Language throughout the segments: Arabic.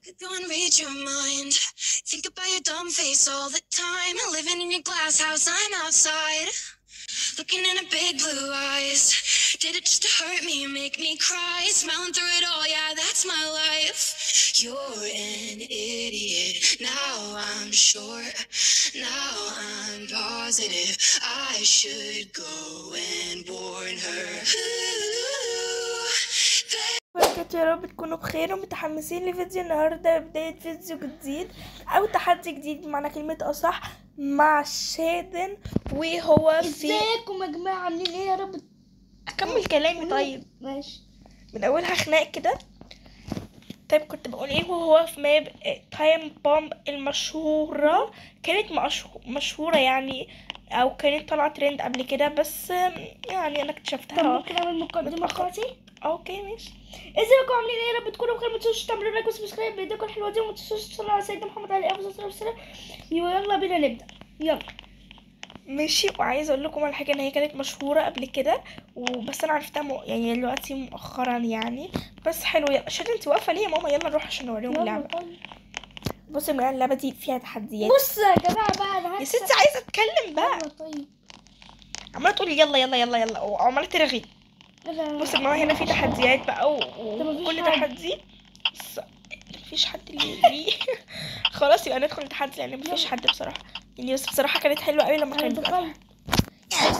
Go and read your mind. Think about your dumb face all the time. Living in your glass house, I'm outside. Looking in her big blue eyes. Did it just to hurt me, make me cry. Smiling through it all, yeah, that's my life. You're an idiot. Now I'm sure. Now I'm positive. I should go and warn her. يا رب تكونوا بخير ومتحمسين لفيديو النهارده، بداية فيديو جديد او تحدي جديد بمعنى كلمة اصح مع شادن. وهو في ازيكم يا جماعه عاملين ايه؟ يا رب اكمل كلامي. طيب ماشي، من اولها خناق كده. طيب كنت بقول ايه؟ وهو في ماب تايم بومب المشهورة، كانت مشهورة يعني، او كانت طالعة ترند قبل كده، بس يعني انا اكتشفتها. طب ممكن اعمل مقدمه بتاعتي؟ اوكي ماشي. ازيكم عاملين ايه؟ يا رب تكونوا بخير. ما تنسوش تعملوا لايك وسبسكرايب بايديكم الحلوه دي، وما تنسوش تصلوا على سيدنا محمد عليه افضل الصلاه والسلام. يلا بينا نبدا، يلا ماشي. وعايزه اقول لكم على حاجه، ان هي كانت مشهوره قبل كده وبس انا عرفتها يعني دلوقتي مؤخرا يعني، بس حلو. يلا شادي انت واقفه ليه يا ماما؟ يلا نروح عشان نوريهم اللعبه. بصوا يا جماعه اللعبه دي فيها تحديات. بص يا جماعه بقى، انا يا ستي عايزه اتكلم بقى. طيب عماله تقولي يلا يلا يلا يلا وعماله ترغي. بصوا يا جماعه هنا في تحديات بقى وكل تحدي بس مفيش حد اللي خلاص يبقى ندخل التحدي لان مفيش حد بصراحه يعني، بس بصراحه كانت حلوه قوي لما كانت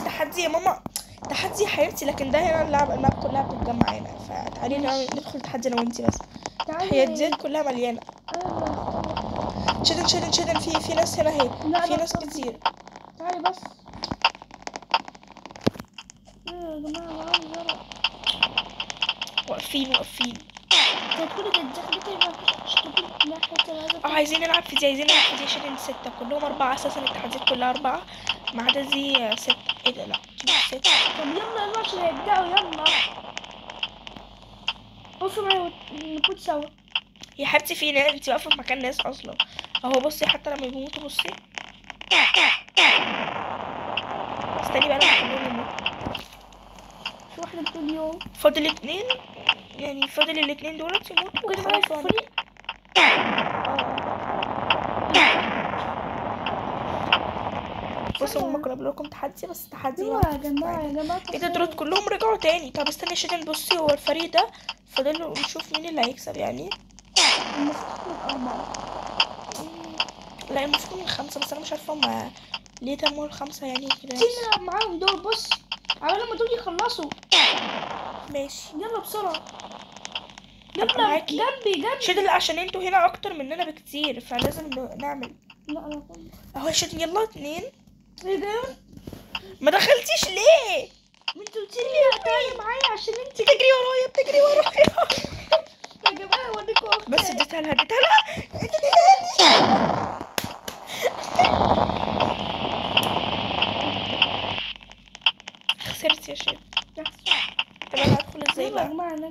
تحدي يا ماما. تحدي يا حبيبتي، لكن ده هنا الماب كلها بتتجمع هنا، فتعالي ندخل تحدي انا وانتي بس. التحديات كلها مليانه. شدن في ناس هنا اهي، في ناس كتير. تعالي بس يا جماعه، عايزه واقفين كل عايزين نلعب في دي شدن 6 كلهم 4 اساسا، التحديات كلها 4 ما عدا دي 6. ايه ده؟ لا دي 6. طب يلا عشان يبدأوا، يلا بصوا معايا نكون سوا. يا حبيبتي في ناس، انتي واقفه في مكان ناس اصلا اهو. بصي حتى لما بيموتوا بصي. استني بقى لما كلهم يموتوا. في واحدة بتقول يوم فاضل 2 يعني، فاضل ال2 دولت يموتوا كل واحد في فريق. بصوا هما كانوا بيقولوا لكم تحدي، بس تحدي يا جماعة ايه ده؟ دولت كلهم رجعوا تاني. طب استني شدن، بصي هو الفريق ده فاضل له نشوف مين اللي هيكسب يعني. المفروض من 4. لا المفروض من 5، بس انا مش عارفه هما ليه تموا ال5 يعني كده. نلعب معاهم دول، بص على لما دول يخلصوا. ماشي يلا بسرعة، يلا معاكي جنبي شدن، عشان انتوا هنا اكتر مننا بكتير فلازم نعمل. لا انا اهو شدن يلا 2. ايه ده؟ ما دخلتيش ليه؟ انت قلت لي تعالي معايا عشان انت بتجري ورايا يا جماعة اوريكم. بس اديتها لها خسرت يا شيخ. طب انا هدخل ازاي بقى؟ يا جماعة لا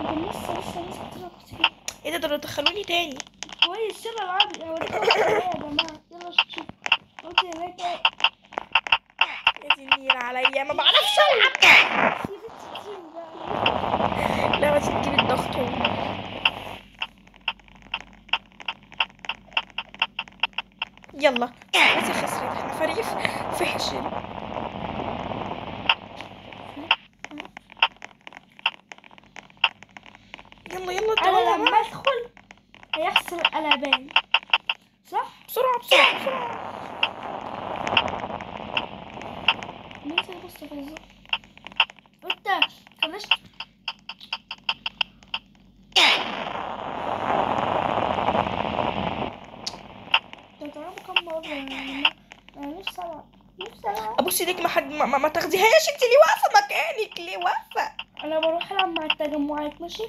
ده لسه ناس كتير. ايه ده؟ دخلوني تاني. كويس يلا العبي، اوريكم يا جماعة. يلا شوف اوكي هناك يا دي النيل عليا، ما بعرفش العب. لا بس تجيب الضغط يلا بس خسرت، احنا فريق فاشل. يلا انا لما ادخل هيحصل قلبان، صح؟ بسرعة انت بص كده انت خلصت. تضربوا كم مرة؟ انا نفسي العب. ابص ايديك، ما تاخديهاش. انت ليه واقفة مكانك؟ ليه واقفة؟ انا بروح العب مع التجمعات ماشي،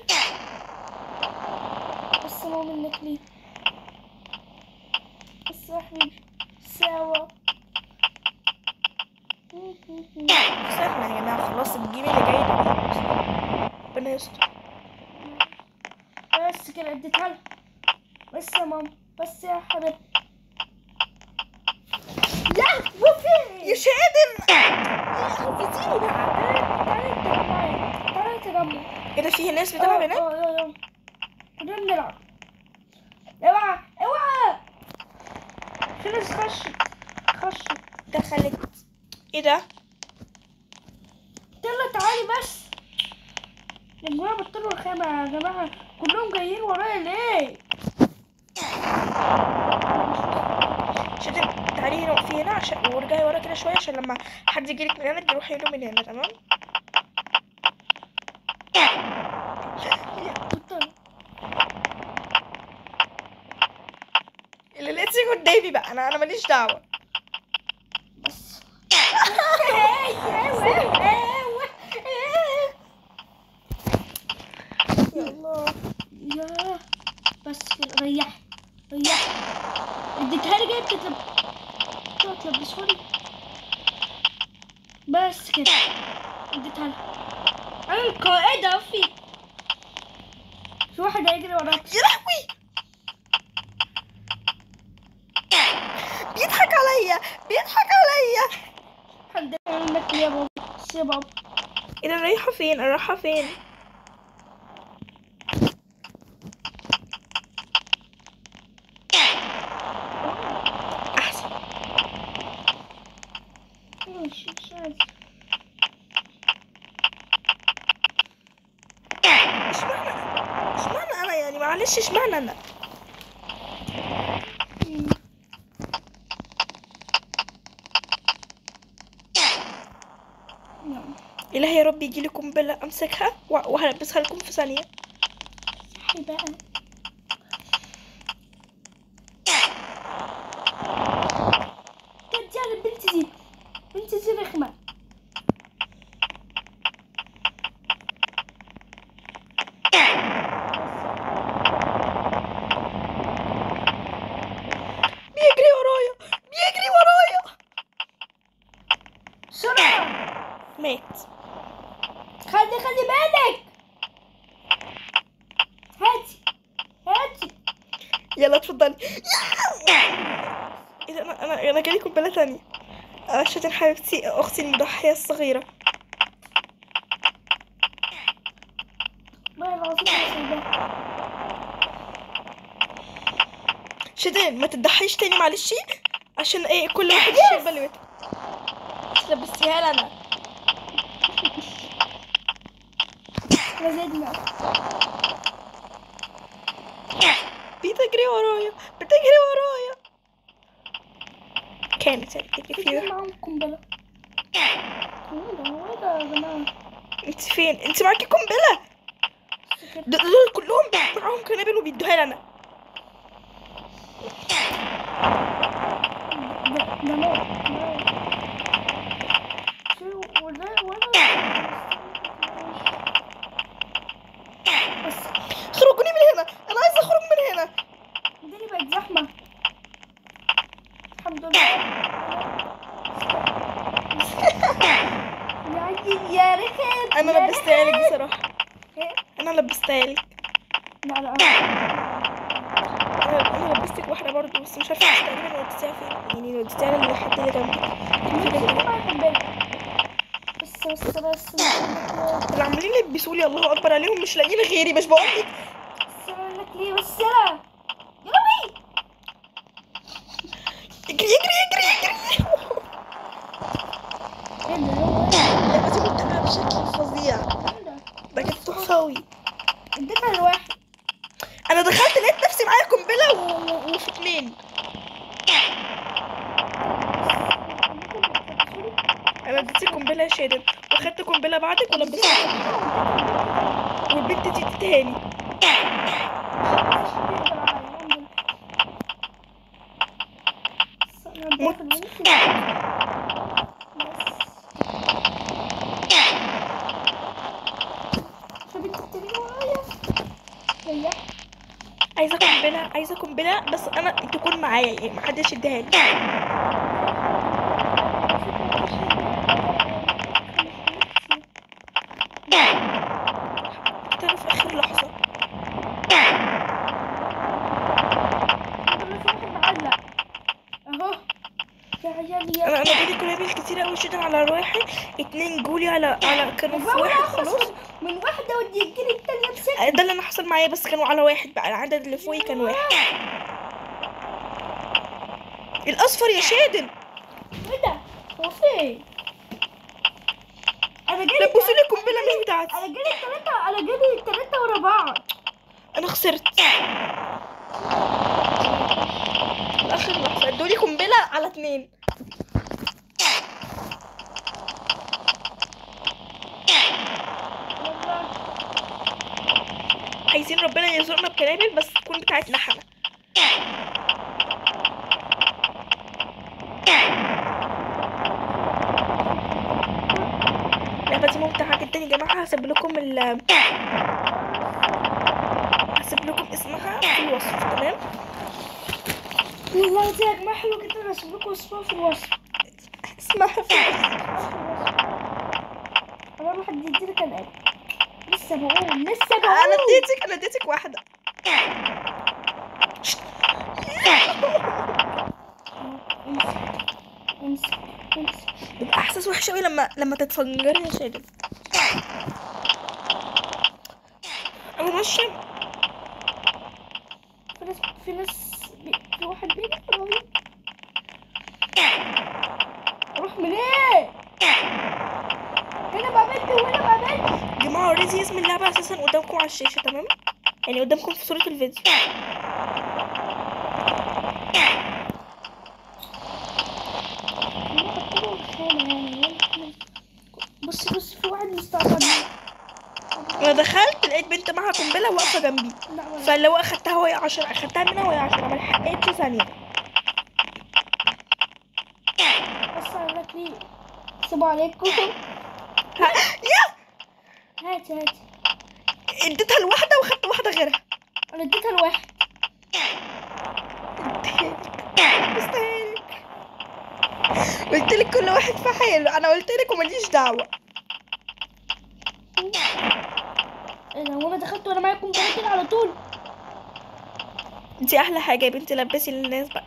بس ما منك ليه بس يا حبيبي سوا. سهلة يا جماعة، خلاص الجيم اللي جاي ده ربنا يستر. بس كده اديتها لها. بس يا ماما، بس يا حبيبي. يا وفي يا شادن خفتيني بقى. تعالي تجمع. ايه ده؟ فيه ناس بتلعب هناك؟ خلينا نلعب. اوعى اوعى. في ناس خش دخلت. ايه ده؟ يلا تعالي بس يا جماعة، بطلوا الخيمة يا جماعة، كلهم جايين ورايا ليه؟ شدي تعالي هنا وقفي هنا عشان وارجعي ورا كده شويه عشان لما حد يجيلك من هنا تروحي له من هنا. تمام؟ اللي لقيتي قدامي بقى انا ماليش دعوه. بس يلا يا بس كده، ريحي اديتها لي، جاي تلبسوني بس كده، اديتها لي. انا القائدة في واحد هيجري وراك. يا لهوي بيضحك عليا. حد يعمل يا بابا يا بابا. ايه ده؟ رايحه فين؟ انا رايحه فين؟ احسن. ماشي مش عايز. اشمعنى انا يعني؟ معلش اشمعنى انا؟ إلهي يا رب يجيلي قنبلة أمسكها وهلبسها لكم في ثانية. صحي بقى. ترجع البنت دي رخمة. بيجري ورايا بسرعة. مات. خلي بالك. هاتي. يلا اتفضلي. ايه ده؟ انا جالي قنبلة تانية. شاتن حبيبتي، اختي المضحية الصغيرة. والله العظيم شاتن ما تضحيش تاني معلش، عشان ايه كل واحد يشيل بلوته. لبستيها لي انا. وزدنا. بتجري ورايا كانت يعني بتجري في فيها. معاهم قنبلة. هو ده يا جماعة. انت فين؟ انت معاكي قنبلة؟ دول كلهم معاهم قنابل وبيدوها لي انا. ده موت. خرجوني من هنا، انا عايزه اخرج من هنا. الدنيا بقت زحمة. الحمد لله. يا رخم. انا لبستها لك بصراحه. انا لبستها لك. لا انا لبستك واحده برضو، بس مش عارفه تقريبا وديتيها فين، يعني وديتيها للحد اللي جنبك. بس اللي عمالين يلبسوا لي الله اكبر عليهم، مش لاقيين غيري، مش بقول لك. بس اقول لك ليه بس يلا بي. اجري. لبسي متابعه بشكل فظيع. ده كانت تحفه قوي. اديتها لواحد. انا دخلت لقيت نفسي معايا قنبله وفي اتنين. انا اديتي قنبله يا شادن، واخدت قنبله بعدك ولبستها، والبنت دي اديتها لي. عايزه قنبله بس انا تكون معايا، يعني محدش يديها لي. جبتها في اخر لحظه. اهو يا عيالي يا انا جالي قنابل كتير قوي جدا على واحد، اتنين جولي على كانوا في واحد خلاص. من واحده ودي تجيلي التانيه امسك. ده اللي انا حصل معايا، بس كانوا على واحد بقى، العدد اللي فوقي كان واحد. الاصفر يا شادن. ايه ده؟ هو فين؟ انا جالي لبسوا لي قنبله مش بتاعتي. انا جالي التلاتة ورا بعض. انا خسرت في اخر لحظه، ادوا لي قنبله على 2. عايزين ربنا يرزقنا بكنابل بس تكون بتاعتنا احنا. اللعبة دي ممتعة جدا يا جماعة. هسيب لكم اسمها في الوصف. تمام. والله دي يا جماعة حلوة جدا، هسيب لكم اسمها في الوصف. اسمها في الوصف. انا واحد يديلك الآن. لسه بقول انا اديتك واحدة. امسك. بيبقى احساس وحش قوي لما تتفجري يا شادن. انا ماشية. في واحد بيجي رهيب. اروح منين؟ هنا ما بنتي وهنا ما بنتي. يا جماعة اوريدي اسم اللعبة اساسا قدامكم على الشاشة. تمام، يعني قدامكم في صورة الفيديو. بص في واحد مستعصب. انا دخلت لقيت بنت معاها قنبلة واقفة جنبي، فاللي هو اخدتها وهي 10، اخدتها منها وهي 10، ما لحقتش ثانية. بس انا لك السلام عليكم. يا هاتي اديتها لواحدة واخدت واحدة غيرها. انا اديتها لواحد. بستهلك. قلتلك كل واحد في حاله، انا قلتلك وماليش دعوة. ايه ده؟ وانا دخلت وانا معاكم كده على طول. دي احلى حاجة يا بنتي، لبسي للناس بقى.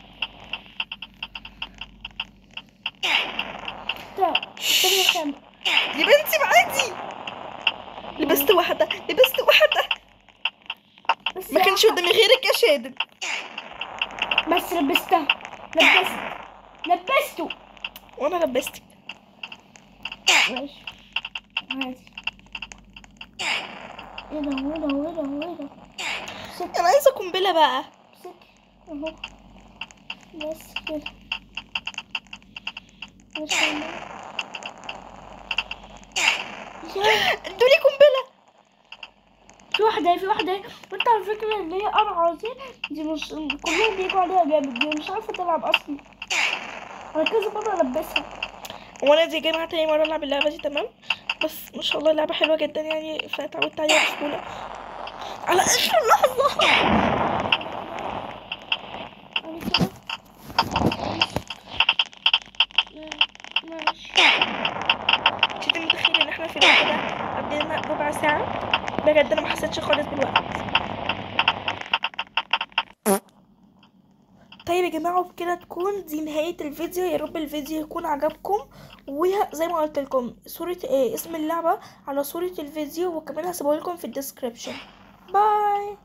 يا بنتي معادي. لبست واحدة. بس ما كانش قدامي غيرك يا شادن. بس لبسته. وانا لبستك. ماشي عادي. ايه ده؟ انا عايزة قنبلة بقى. اهو بس كده. ماشي. ادولي قنبلة. في واحدة وانت على فكرة اللي هي قرعة دي مش كلهم بيجوا عليها جامد، دي مش عارفة تلعب اصلا. انا كذا مرة البسها. وانا دي يا جماعة تاني مرة العب اللعبة دي. تمام، بس ما شاء الله اللعبة حلوة جدا يعني، فتعودت عليها بسهولة على اخر لحظة. كنت متخيلة ان احنا في الوقت ده قضينا ربع ساعة. بجد انا ما حسيتش خالص بالوقت. طيب يا جماعة، وبكده تكون دي نهاية الفيديو. يا رب الفيديو يكون عجبكم، وزي ما قلت لكم صورة اسم اللعبة على صورة الفيديو، وكمان هسيبه لكم في الديسكريبشن. باي.